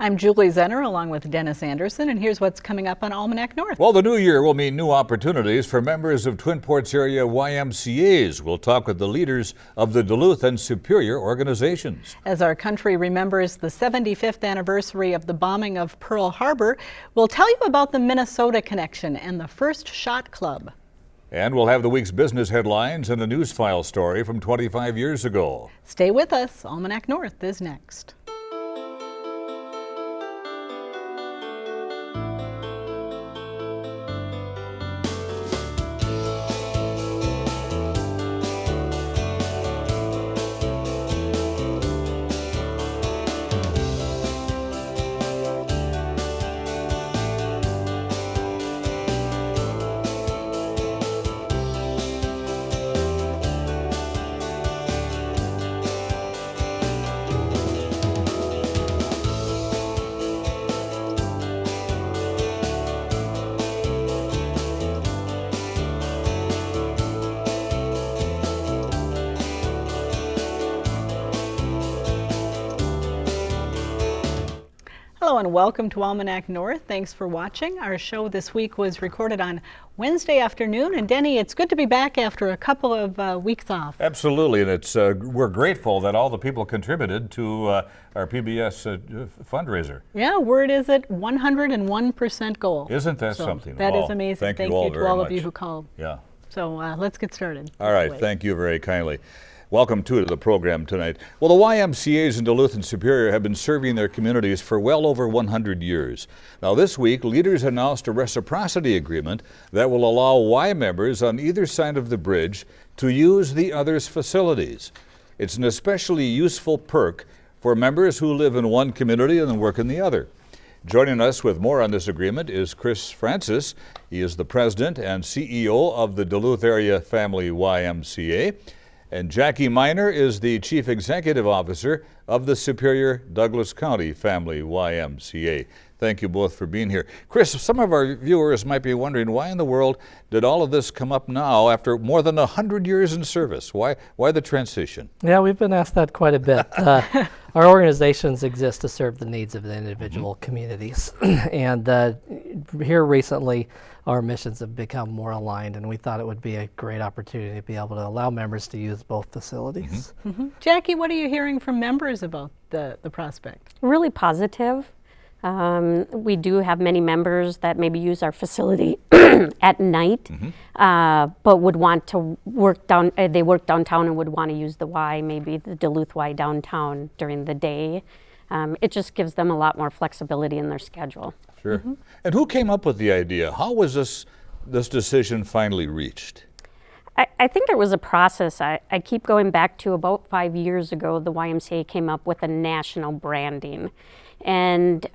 I'm Julie Zenner along with Dennis Anderson, and here's what's coming up on Almanac North. Well, the new year will mean new opportunities for members of Twin Ports area YMCAs. We'll talk with the leaders of the Duluth and Superior organizations. As our country remembers the 75th anniversary of the bombing of Pearl Harbor, we'll tell you about the Minnesota Connection and the First Shot Club. And we'll have the week's business headlines and a news file story from 25 years ago. Stay with us. Almanac North is next. Hello and welcome to Almanac North. Thanks for watching. Our show this week was recorded on Wednesday afternoon. And Denny, it's good to be back after a couple of weeks off. Absolutely, and it's we're grateful that all the people contributed to our PBS fundraiser. Yeah, word is at 101% goal. Isn't that something? That is amazing. Thank you to all of you who called. Yeah. So let's get started. All right, thank you very kindly. Welcome to the program tonight. Well, the YMCAs in Duluth and Superior have been serving their communities for well over 100 years. Now this week, leaders announced a reciprocity agreement that will allow Y members on either side of the bridge to use the other's facilities. It's an especially useful perk for members who live in one community and work in the other. Joining us with more on this agreement is Chris Francis. He is the president and CEO of the Duluth Area Family YMCA. And Jackie Miner is the Chief Executive Officer of the Superior Douglas County Family YMCA. Thank you both for being here. Chris, some of our viewers might be wondering, why in the world did all of this come up now after more than 100 years in service? Why the transition? Yeah, we've been asked that quite a bit. Our organizations exist to serve the needs of the individual communities. And here recently, our missions have become more aligned, and we thought it would be a great opportunity to be able to allow members to use both facilities. Jackie, what are you hearing from members about the prospect? Really positive. We do have many members that maybe use our facility at night, but would want to work they work downtown and would want to use the Y, maybe the Duluth Y downtown during the day. It just gives them a lot more flexibility in their schedule. Sure. And who came up with the idea? How was this decision finally reached? I think there was a process. I keep going back to about 5 years ago, the YMCA came up with a national branding. And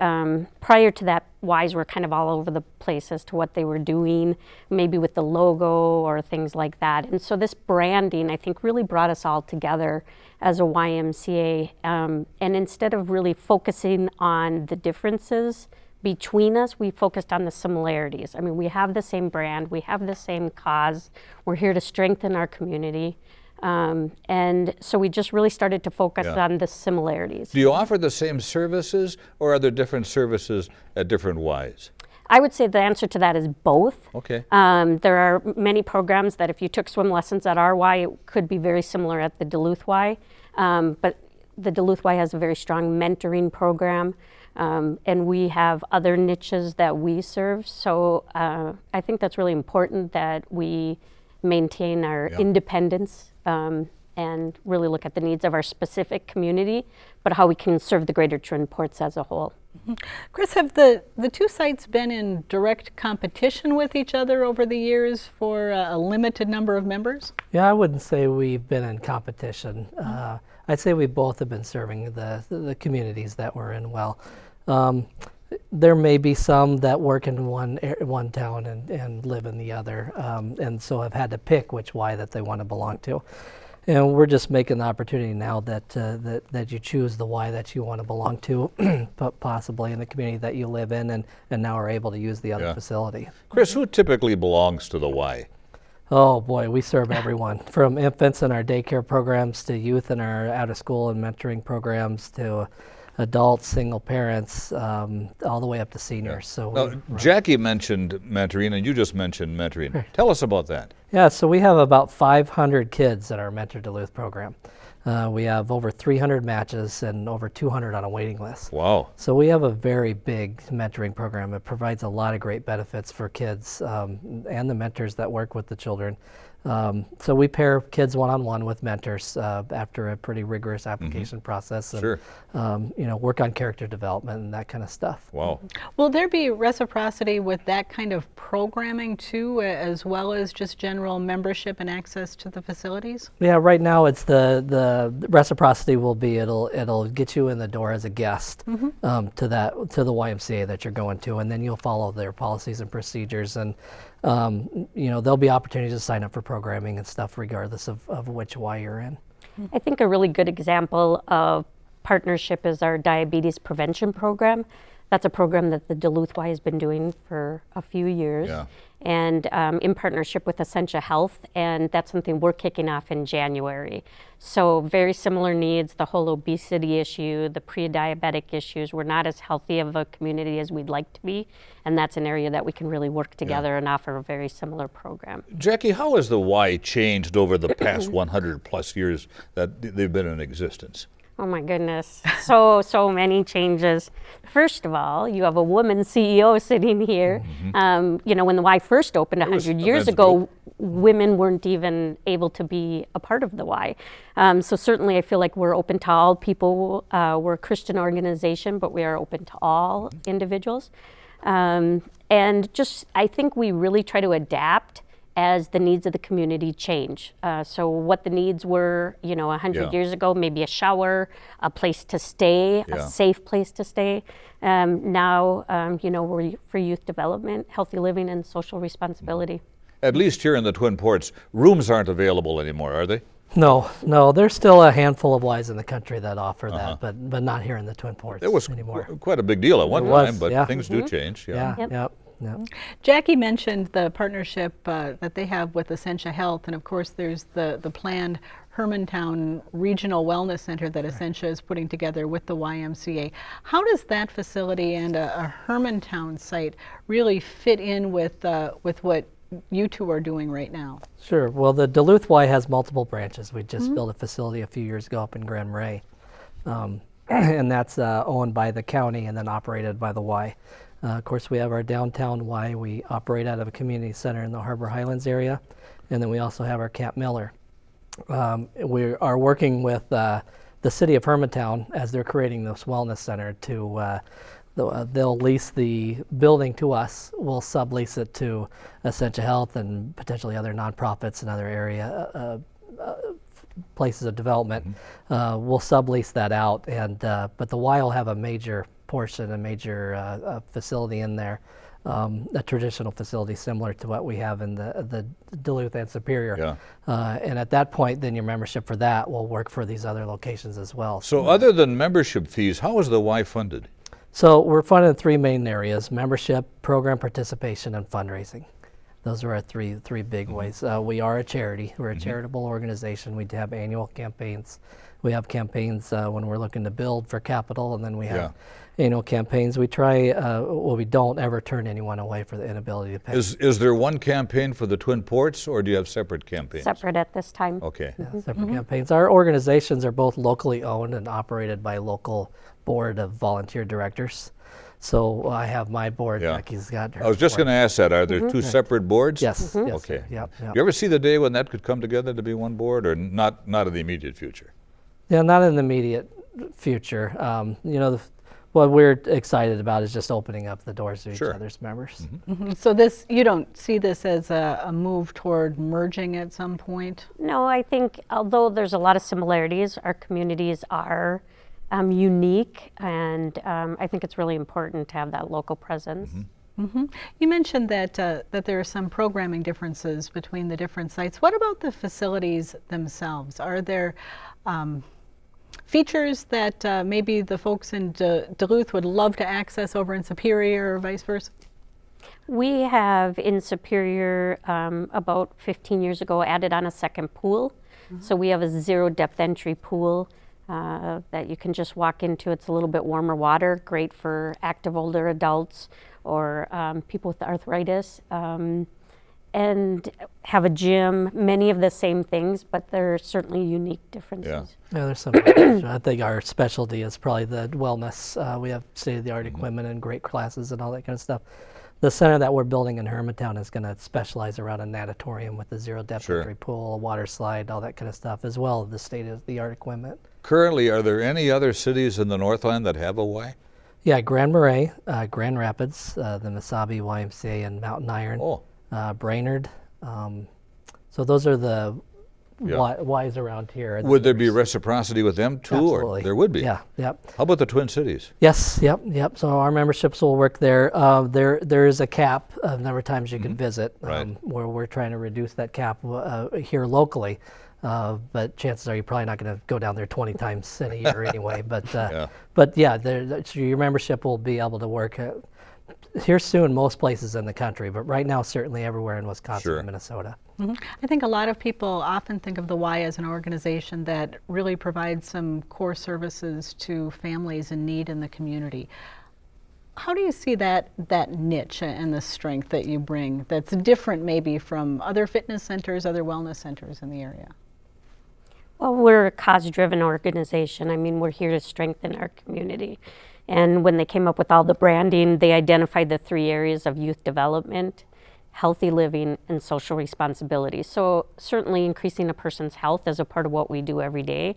prior to that, Ys were kind of all over the place as to what they were doing, maybe with the logo or things like that. And so this branding, I think, really brought us all together as a YMCA. And instead of really focusing on the differences between us, we focused on the similarities. I mean, we have the same brand, we have the same cause, we're here to strengthen our community. And so we just really started to focus on the similarities. Do you offer the same services, or are there different services at different Ys? I would say the answer to that is both. Okay. There are many programs that if you took swim lessons at our Y, it could be very similar at the Duluth Y. But the Duluth Y has a very strong mentoring program. And we have other niches that we serve. So I think that's really important that we maintain our independence and really look at the needs of our specific community, but how we can serve the greater Twin Ports as a whole. Chris, have the two sites been in direct competition with each other over the years for a limited number of members? Yeah, I wouldn't say we've been in competition. I'd say we both have been serving the communities that we're in well. There may be some that work in one town and live in the other, and so have had to pick which Y that they want to belong to. And we're just making the opportunity now that you choose the Y that you want to belong to, but possibly in the community that you live in, and now are able to use the other facility. Chris, who typically belongs to the Y? Oh boy, we serve everyone, from infants in our daycare programs to youth in our out of school and mentoring programs to adults, single parents, all the way up to seniors. So Now, Jackie mentioned mentoring, and you just mentioned mentoring. Tell us about that. yeah, so we have about 500 kids in our Mentor Duluth program. We have over 300 matches and over 200 on a waiting list. Wow. So we have a very big mentoring program. It provides a lot of great benefits for kids and the mentors that work with the children. So we pair kids one-on-one with mentors after a pretty rigorous application process, and Sure. work on character development and that kind of stuff. Wow. Will there be reciprocity with that kind of programming too, as well as just general membership and access to the facilities? Yeah, right now it's the reciprocity will be it'll get you in the door as a guest to the YMCA that you're going to, and then you'll follow their policies and procedures, and there'll be opportunities to sign up for programming and stuff regardless of which Y you're in. I think a really good example of partnership is our diabetes prevention program. That's a program that the Duluth Y has been doing for a few years, Yeah. and in partnership with Essentia Health, and that's something we're kicking off in January. So very similar needs, the whole obesity issue, the pre-diabetic issues. We're not as healthy of a community as we'd like to be, and that's an area that we can really work together and offer a very similar program. Jackie, how has the Y changed over the past 100 plus years that they've been in existence? Oh my goodness, so many changes. First of all, you have a woman CEO sitting here. When the Y first opened 100 years ago, women weren't even able to be a part of the Y. So certainly I feel like we're open to all people. We're a Christian organization, but we are open to all individuals. And just, I think we really try to adapt as the needs of the community change. So what the needs were, 100 years ago, maybe a shower, a place to stay, a safe place to stay. Now, we're for youth development, healthy living, and social responsibility. At least here in the Twin Ports, rooms aren't available anymore, are they? No, there's still a handful of Ys in the country that offer that, but not here in the Twin Ports It was anymore. quite a big deal at one It was, time, but yeah. things do change. Yeah, Yep. yep. Jackie mentioned the partnership that they have with Essentia Health, and of course there's the planned Hermantown Regional Wellness Center that Essentia is putting together with the YMCA. How does that facility and a Hermantown site really fit in with what you two are doing right now? Sure. Well, the Duluth Y has multiple branches. We just built a facility a few years ago up in Grand Marais, and that's owned by the county and then operated by the Y. Of course, we have our downtown Y. We operate out of a community center in the Harbor Highlands area, and then we also have our Camp Miller. We are working with the city of Hermantown as they're creating this wellness center to they'll lease the building to us. We'll sublease it to Essentia Health and potentially other nonprofits and other area places of development. We'll sublease that out, and but the Y will have a major portion, a major facility in there, a traditional facility similar to what we have in the Duluth and Superior. And at that point, then your membership for that will work for these other locations as well. So other than membership fees, how is the Y funded? So we're funded in three main areas: membership, program participation, and fundraising. Those are our three big ways. We are a charity. We're a charitable organization. We have annual campaigns. We have campaigns when we're looking to build for capital, and then we have annual campaigns. We try, we don't ever turn anyone away for the inability to pay. Is there one campaign for the Twin Ports, or do you have separate campaigns? Separate at this time. Okay. Separate campaigns. Our organizations are both locally owned and operated by a local board of volunteer directors. So I have my board. Jackie's got her. I was just going to ask that. Are there two separate boards? Yes. Yes. Okay. Yep. You ever see the day when that could come together to be one board, or not in the immediate future? Yeah, not in the immediate future. What we're excited about is just opening up the doors to each other's members. So you don't see this as a move toward merging at some point? No, I think although there's a lot of similarities, our communities are unique, and I think it's really important to have that local presence. You mentioned that there are some programming differences between the different sites. What about the facilities themselves? Are there features that maybe the folks in Duluth would love to access over in Superior or vice versa? We have in Superior about 15 years ago added on a second pool. So we have a zero depth entry pool. that you can just walk into. It's a little bit warmer water, great for active older adults or people with arthritis. And have a gym, many of the same things, but there are certainly unique differences. Yeah, there's some. I think our specialty is probably the wellness. We have state-of-the-art equipment and great classes and all that kind of stuff. The center that we're building in Hermantown is going to specialize around a natatorium with a zero-depth entry pool, a water slide, all that kind of stuff, as well as the state-of-the-art equipment. Currently, are there any other cities in the Northland that have a Y? Yeah, Grand Marais, Grand Rapids, the Mesabi YMCA, and Mountain Iron. Oh. Brainerd. So those are the Ys around here. Would there be reciprocity with them too? Absolutely. Or there would be? Yeah, yep. How about the Twin Cities? Yes, yep. So our memberships will work there. There is a cap of number of times you can visit, Right. where we're trying to reduce that cap here locally. But chances are you're probably not going to go down there 20 times in a year anyway. But so your membership will be able to work here soon, most places in the country, but right now certainly everywhere in Wisconsin and Minnesota. I think a lot of people often think of the Y as an organization that really provides some core services to families in need in the community. How do you see that niche and the strength that you bring that's different maybe from other fitness centers, other wellness centers in the area? Well, we're a cause-driven organization. I mean, we're here to strengthen our community. And when they came up with all the branding, they identified the 3 areas of youth development, healthy living, and social responsibility. So certainly increasing a person's health is a part of what we do every day.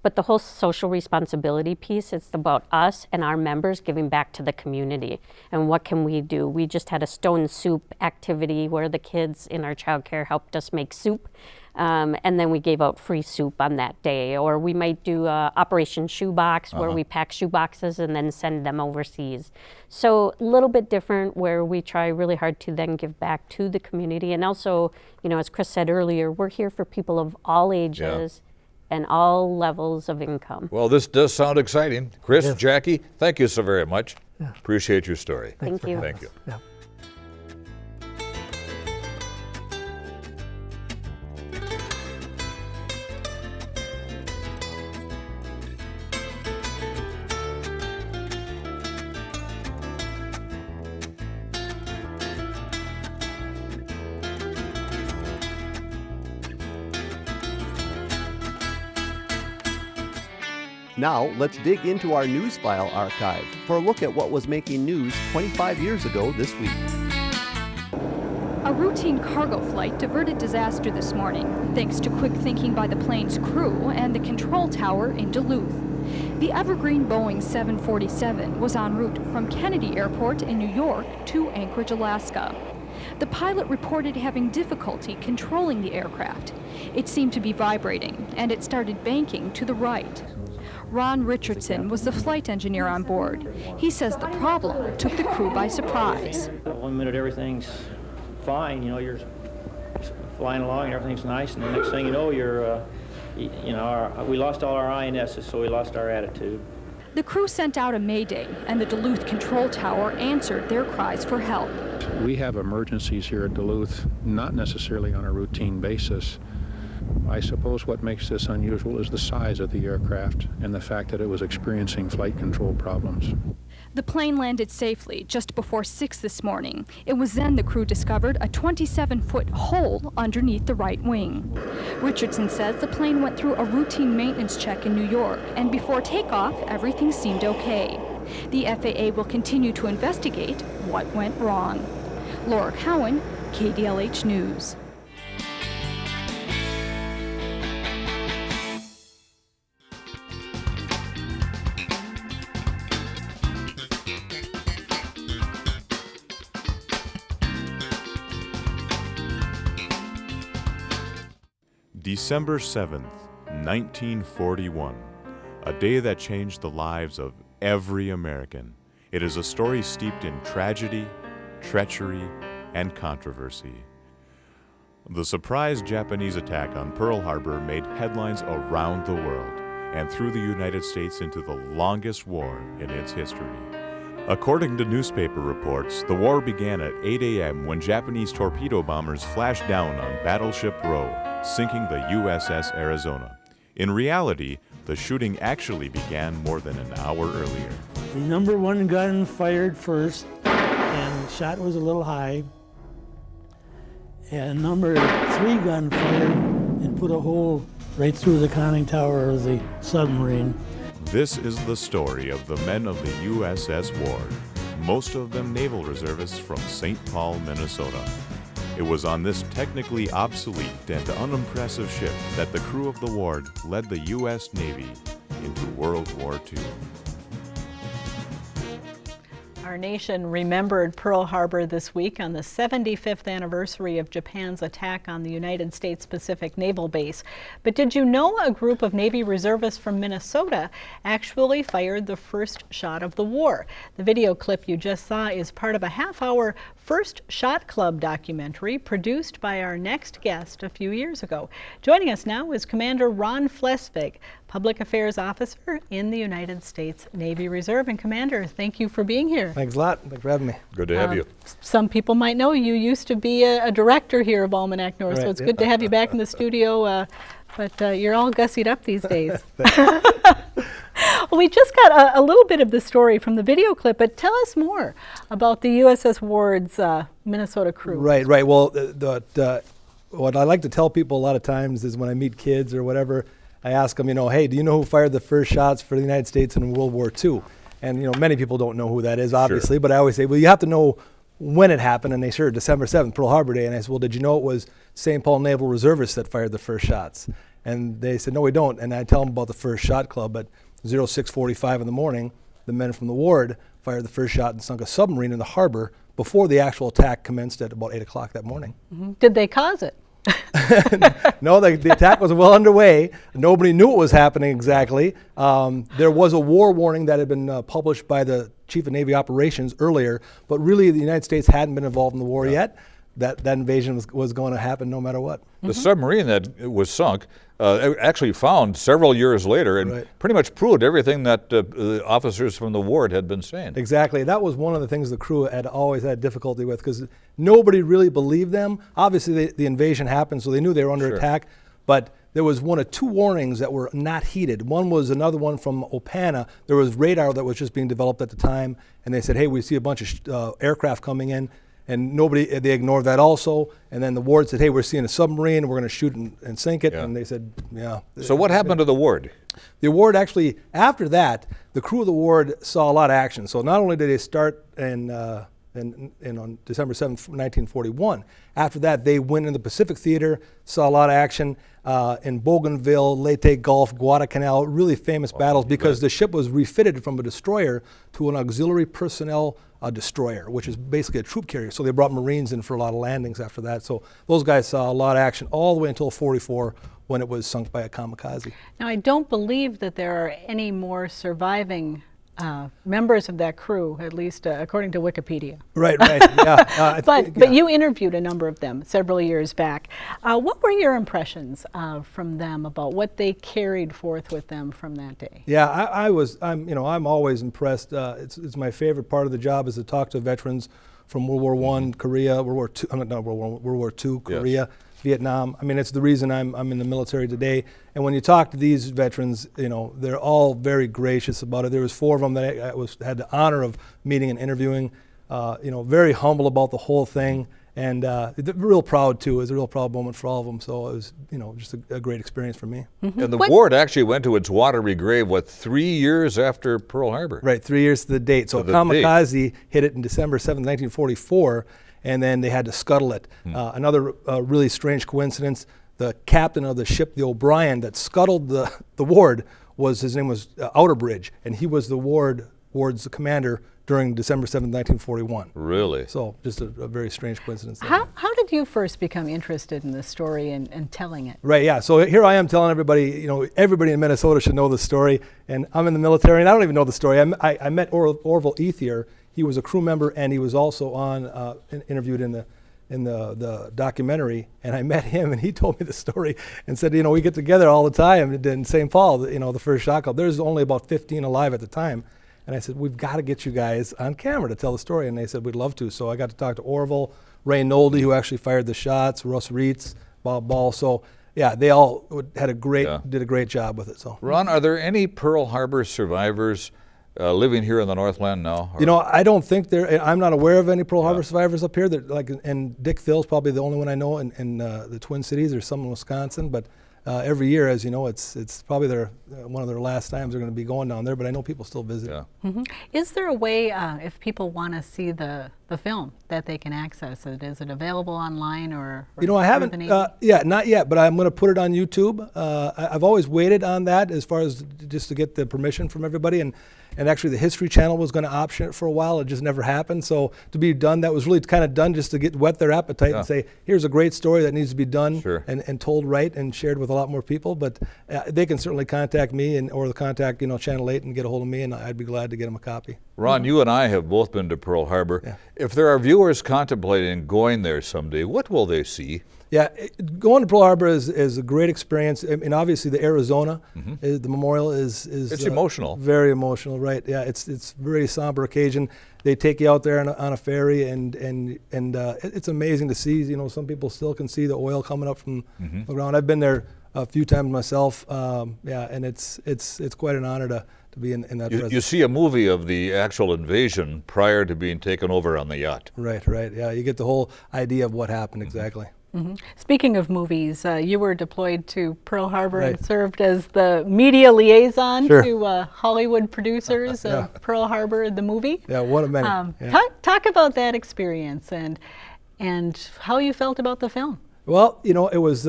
But the whole social responsibility piece, it's about us and our members giving back to the community. And what can we do? We just had a stone soup activity where the kids in our childcare helped us make soup. And then we gave out free soup on that day. Or we might do Operation Shoebox where we pack shoe boxes and then send them overseas. So a little bit different where we try really hard to then give back to the community. And also, as Chris said earlier, we're here for people of all ages and all levels of income. Well, this does sound exciting. Chris, Jackie, thank you so very much. Appreciate your story. Thank you. Thank you. Yeah. Now, let's dig into our news file archive for a look at what was making news 25 years ago this week. A routine cargo flight diverted disaster this morning, thanks to quick thinking by the plane's crew and the control tower in Duluth. The evergreen Boeing 747 was en route from Kennedy Airport in New York to Anchorage, Alaska. The pilot reported having difficulty controlling the aircraft. It seemed to be vibrating, and it started banking to the right. Ron Richardson was the flight engineer on board. He says the problem took the crew by surprise. 1 minute everything's fine, you're flying along and everything's nice, and the next thing you know, we lost all our INSs, so we lost our attitude. The crew sent out a mayday, and the Duluth control tower answered their cries for help. We have emergencies here at Duluth, not necessarily on a routine basis. I suppose what makes this unusual is the size of the aircraft and the fact that it was experiencing flight control problems. The plane landed safely just before 6 this morning. It was then the crew discovered a 27-foot hole underneath the right wing. Richardson says the plane went through a routine maintenance check in New York, and before takeoff, everything seemed okay. The FAA will continue to investigate what went wrong. Laura Cowan, KDLH News. December 7th, 1941, a day that changed the lives of every American. It is a story steeped in tragedy, treachery, and controversy. The surprise Japanese attack on Pearl Harbor made headlines around the world and threw the United States into the longest war in its history. According to newspaper reports, the war began at 8 a.m. when Japanese torpedo bombers flashed down on Battleship Row, sinking the USS Arizona. In reality, the shooting actually began more than an hour earlier. The number one gun fired first, and the shot was a little high. And number 3 gun fired and put a hole right through the conning tower of the submarine. This is the story of the men of the USS Ward, most of them naval reservists from St. Paul, Minnesota. It was on this technically obsolete and unimpressive ship that the crew of the Ward led the U.S. Navy into World War II. Our nation remembered Pearl Harbor this week on the 75th anniversary of Japan's attack on the United States Pacific Naval Base. But did you know a group of Navy reservists from Minnesota actually fired the first shot of the war? The video clip you just saw is part of a half-hour First Shot Club documentary produced by our next guest a few years ago. Joining us now is Commander Ron Flesvig, Public Affairs Officer in the United States Navy Reserve. And Commander, thank you for being here. Thanks a lot. Thanks for having me. Good to have you. Some people might know you used to be a director here of Almanac North, so Right, it's yeah. good to have you back in the studio, but you're all gussied up these days. Well, we just got a little bit of the story from the video clip, but tell us more about the USS Ward's Minnesota crew. Right. Well, what I like to tell people a lot of times is when I meet kids or whatever, I ask them, hey, do you know who fired the first shots for the United States in World War II? And, many people don't know who that is, obviously, but I always say, well, you have to know when it happened. And they sure, December 7th, Pearl Harbor Day. And I said, well, did you know it was St. Paul Naval Reservists that fired the first shots? And they said, no, we don't. And I tell them about the First Shot Club. At 06:45 in the morning, the men from the Ward fired the first shot and sunk a submarine in the harbor before the actual attack commenced at about 8 o'clock that morning. Mm-hmm. Did they cause it? No, the attack was well underway. Nobody knew it was happening exactly. There was a war warning that had been published by the Chief of Navy Operations earlier, but really the United States hadn't been involved in the war yet. That invasion was going to happen no matter what. The submarine that was sunk actually found several years later and pretty much proved everything that the officers from the Ward had been saying. Exactly. That was one of the things the crew had always had difficulty with because nobody really believed them. Obviously, the invasion happened, so they knew they were under attack, but there was one of 2 warnings that were not heeded. One was another one from Opana. There was radar that was just being developed at the time, and they said, hey, we see a bunch of aircraft coming in. And they ignored that also. And then the Ward said, hey, we're seeing a submarine, we're going to shoot and sink it. And they said, yeah. So what happened to the Ward? The Ward actually, after that, the crew of the Ward saw a lot of action. So not only did they start on December 7th, 1941, after that they went in the Pacific Theater, saw a lot of action in Bougainville, Leyte Gulf, Guadalcanal, really famous battles because the ship was refitted from a destroyer to an auxiliary personnel destroyer, which is basically a troop carrier. So they brought Marines in for a lot of landings after that. So those guys saw a lot of action all the way until 44 when it was sunk by a kamikaze. Now, I don't believe that there are any more surviving members of that crew, at least according to Wikipedia. Right, yeah. But you interviewed a number of them several years back. What were your impressions from them about what they carried forth with them from that day? Yeah, I'm always impressed. It's my favorite part of the job is to talk to veterans from World War I, Korea, World War II, Korea, Vietnam. I mean, it's the reason I'm in the military today. And when you talk to these veterans, they're all very gracious about it. There was 4 of them that I had the honor of meeting and interviewing. Very humble about the whole thing, and real proud too. It was a real proud moment for all of them. So it was, just a great experience for me. Mm-hmm. And the Ward actually went to its watery grave, 3 years after Pearl Harbor? Right, 3 years to the date. So kamikaze hit it in December 7th, 1944. And then they had to scuttle it. Another really strange coincidence, the captain of the ship, the O'Brien, that scuttled the Ward, his name was Outerbridge, and he was the Ward's commander during December 7th, 1941. Really? So just a very strange coincidence. How did you first become interested in this story and telling it? Right, yeah. So here I am telling everybody, everybody in Minnesota should know the story. And I'm in the military, and I don't even know the story. I met Orville Ethier. He was a crew member, and he was also interviewed in the documentary. And I met him, and he told me the story and said, we get together all the time in St. Paul, the First Shot Club. There's only about 15 alive at the time. And I said, we've got to get you guys on camera to tell the story. And they said, we'd love to. So I got to talk to Orville, Ray Nolde, who actually fired the shots, Russ Reitz, Bob Ball. So yeah, they all had Yeah. did a great job with it. So, Ron, are there any Pearl Harbor survivors living here in the Northland now? you know, I don't think I'm not aware of any Pearl Harbor survivors up here. And Dick Phil's probably the only one I know in the Twin Cities. There's some in Wisconsin, but every year, as you know, it's probably one of their last times they're going to be going down there. But I know people still visit. Yeah. Is there a way, if people want to see the film, that they can access it? Is it available online or You know, I through haven't, the Navy? not yet, but I'm going to put it on YouTube. I've always waited on that as far as just to get the permission from everybody. And actually, the History Channel was going to option it for a while. It just never happened. So to be done, that was really kind of done just to whet their appetite and say, here's a great story that needs to be done and told right and shared with a lot more people. But they can certainly contact me or contact Channel 8 and get a hold of me, and I'd be glad to get them a copy. Ron, you and I have both been to Pearl Harbor. Yeah. If there are viewers contemplating going there someday, what will they see? Yeah, going to Pearl Harbor is a great experience. I mean, obviously the Arizona, the memorial is It's emotional. very emotional, right? Yeah, it's a very somber occasion. They take you out there on a ferry, and it's amazing to see. You know, some people still can see the oil coming up from the ground. I've been there a few times myself. And it's quite an honor to be in that presence. You see a movie of the actual invasion prior to being taken over on the yacht. Right. Yeah, you get the whole idea of what happened exactly. Speaking of movies, you were deployed to Pearl Harbor Right. and served as the media liaison Sure. to Hollywood producers of Pearl Harbor, the movie. Yeah, one of many. Yeah. Talk about that experience and how you felt about the film. Well, you know, it was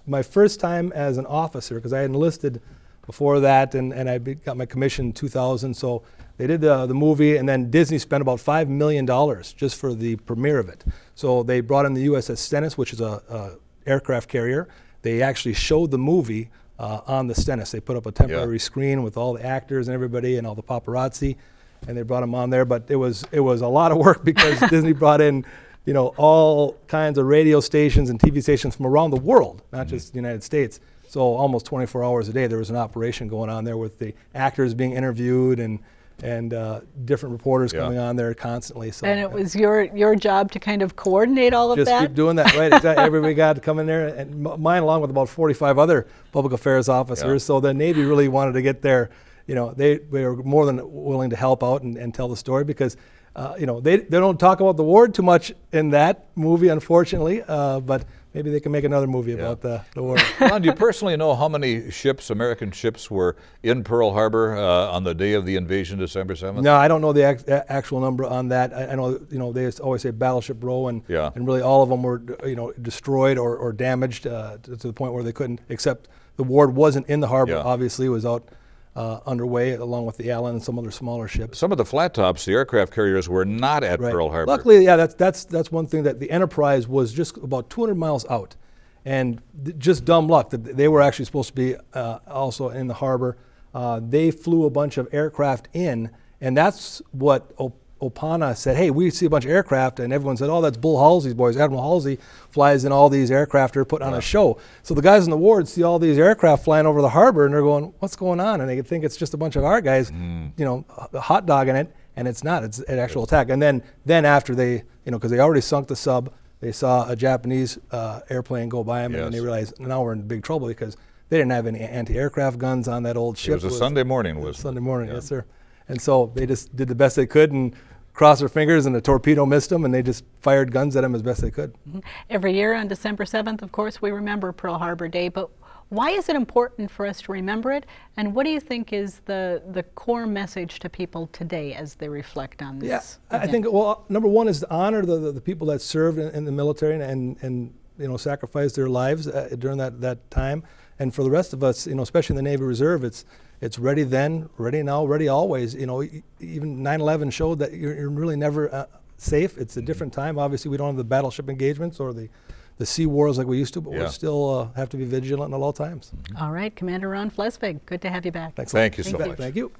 my first time as an officer because I had enlisted before that, and I got my commission in 2000. So they did the movie, and then Disney spent about $5 million just for the premiere of it. So they brought in the USS Stennis, which is a aircraft carrier. They actually showed the movie on the Stennis. They put up a temporary screen with all the actors and everybody and all the paparazzi, and they brought them on there. But it was a lot of work because Disney brought in, you know, all kinds of radio stations and TV stations from around the world, not just the United States. So almost 24 hours a day, there was an operation going on there with the actors being interviewed and different reporters coming on there constantly. So, And it was your job to kind of coordinate all of just that? keep doing that, right? Exactly. Everybody got to come in there, and mine along with about 45 other public affairs officers. So the Navy really wanted to get there. You know, they were more than willing to help out and tell the story because, you know, they don't talk about the war too much in that movie, unfortunately, but maybe they can make another movie about the war. Ron, do you personally know how many American ships were in Pearl Harbor on the day of the invasion, December 7th? No, I don't know the actual number on that. I know, you know, they always say Battleship Row, and really all of them were, you know, destroyed or damaged to the point where they couldn't, except the Ward wasn't in the harbor, obviously, it was out underway along with the Allen and some other smaller ships. Some of the flat tops, the aircraft carriers, were not at Pearl Harbor. Luckily, that's one thing, that the Enterprise was just about 200 miles out, and just dumb luck that they were actually supposed to be also in the harbor. They flew a bunch of aircraft in, and that's what Opana said, hey, we see a bunch of aircraft, and everyone said, oh, that's Bull Halsey's boys. Admiral Halsey flies in all these aircraft are putting on a show. So the guys in the ward see all these aircraft flying over the harbor, and they're going, what's going on? And they think it's just a bunch of our guys, you know, hot dogging it, and it's not. It's an actual attack. And then after they, you know, because they already sunk the sub, they saw a Japanese airplane go by them, and then they realized now we're in big trouble because they didn't have any anti-aircraft guns on that old ship. It was a Sunday morning, wasn't it? Sunday morning, yes, sir. And so they just did the best they could and crossed their fingers, and the torpedo missed them, and they just fired guns at them as best they could. Every year on December 7th, of course, we remember Pearl Harbor Day, but why is it important for us to remember it? And what do you think is the core message to people today as they reflect on this? Yeah, I think, well, number one is to honor the people that served in the military and you know, sacrificed their lives during that time. And for the rest of us, you know, especially in the Navy Reserve, it's ready then, ready now, ready always. You know, even 9/11 showed that you're really never safe. It's a different time. Obviously, we don't have the battleship engagements or the sea wars like we used to, but we still have to be vigilant at all times. All right, Commander Ron Flesvig, good to have you back. Thanks. Thank you so much. Thank you.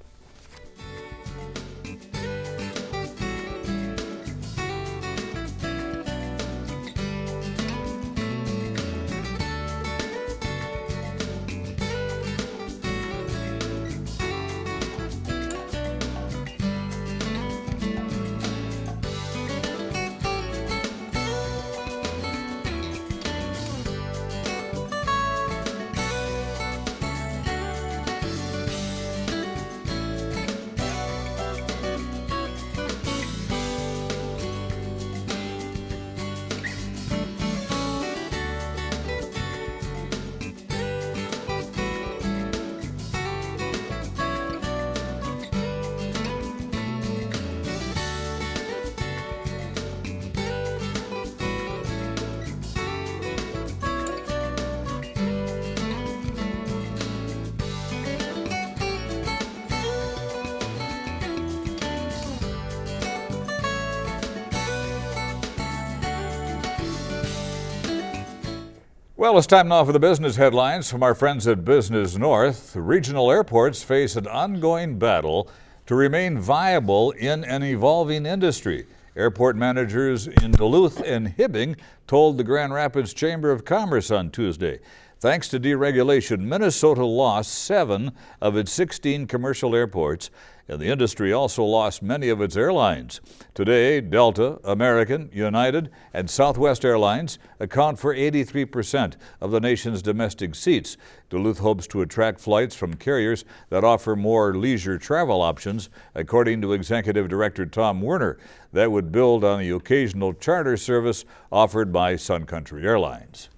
Well, it's time now for the business headlines from our friends at Business North. Regional airports face an ongoing battle to remain viable in an evolving industry. Airport managers in Duluth and Hibbing told the Grand Rapids Chamber of Commerce on Tuesday. Thanks to deregulation, Minnesota lost 7 of its 16 commercial airports, and the industry also lost many of its airlines. Today, Delta, American, United, and Southwest Airlines account for 83% of the nation's domestic seats. Duluth hopes to attract flights from carriers that offer more leisure travel options, according to Executive Director Tom Werner. That would build on the occasional charter service offered by Sun Country Airlines.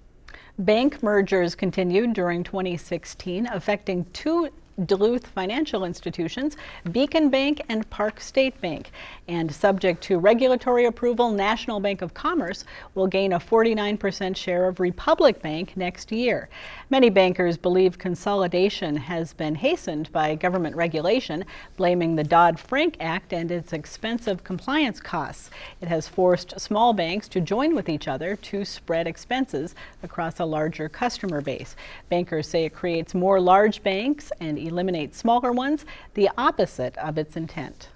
Bank mergers continued during 2016, affecting 2 Duluth financial institutions, Beacon Bank and Park State Bank. And subject to regulatory approval, National Bank of Commerce will gain a 49% share of Republic Bank next year. Many bankers believe consolidation has been hastened by government regulation, blaming the Dodd-Frank Act and its expensive compliance costs. It has forced small banks to join with each other to spread expenses across a larger customer base. Bankers say it creates more large banks and eliminates smaller ones, the opposite of its intent.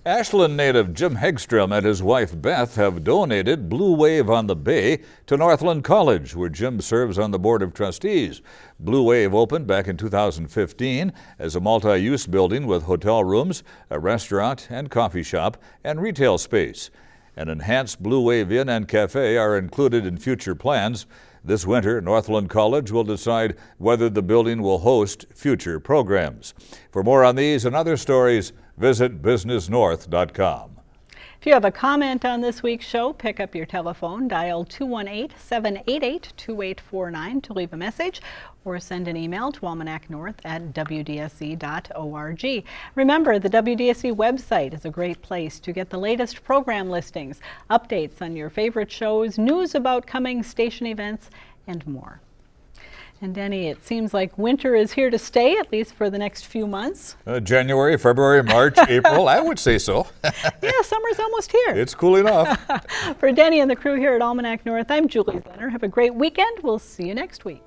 Ashland native Jim Hegstrom and his wife Beth have donated Blue Wave on the Bay to Northland College, where Jim serves on the Board of Trustees. Blue Wave opened back in 2015 as a multi-use building with hotel rooms, a restaurant and coffee shop, and retail space. An enhanced Blue Wave Inn and Cafe are included in future plans. This winter, Northland College will decide whether the building will host future programs. For more on these and other stories, visit businessnorth.com. If you have a comment on this week's show, pick up your telephone, dial 218-788-2849 to leave a message, or send an email to almanacnorth@wdsc.org. Remember, the WDSC website is a great place to get the latest program listings, updates on your favorite shows, news about coming station events, and more. And Denny, it seems like winter is here to stay, at least for the next few months. January, February, March, April, I would say so. Yeah, summer's almost here. It's cooling off. For Denny and the crew here at Almanac North, I'm Julie Zenner. Have a great weekend. We'll see you next week.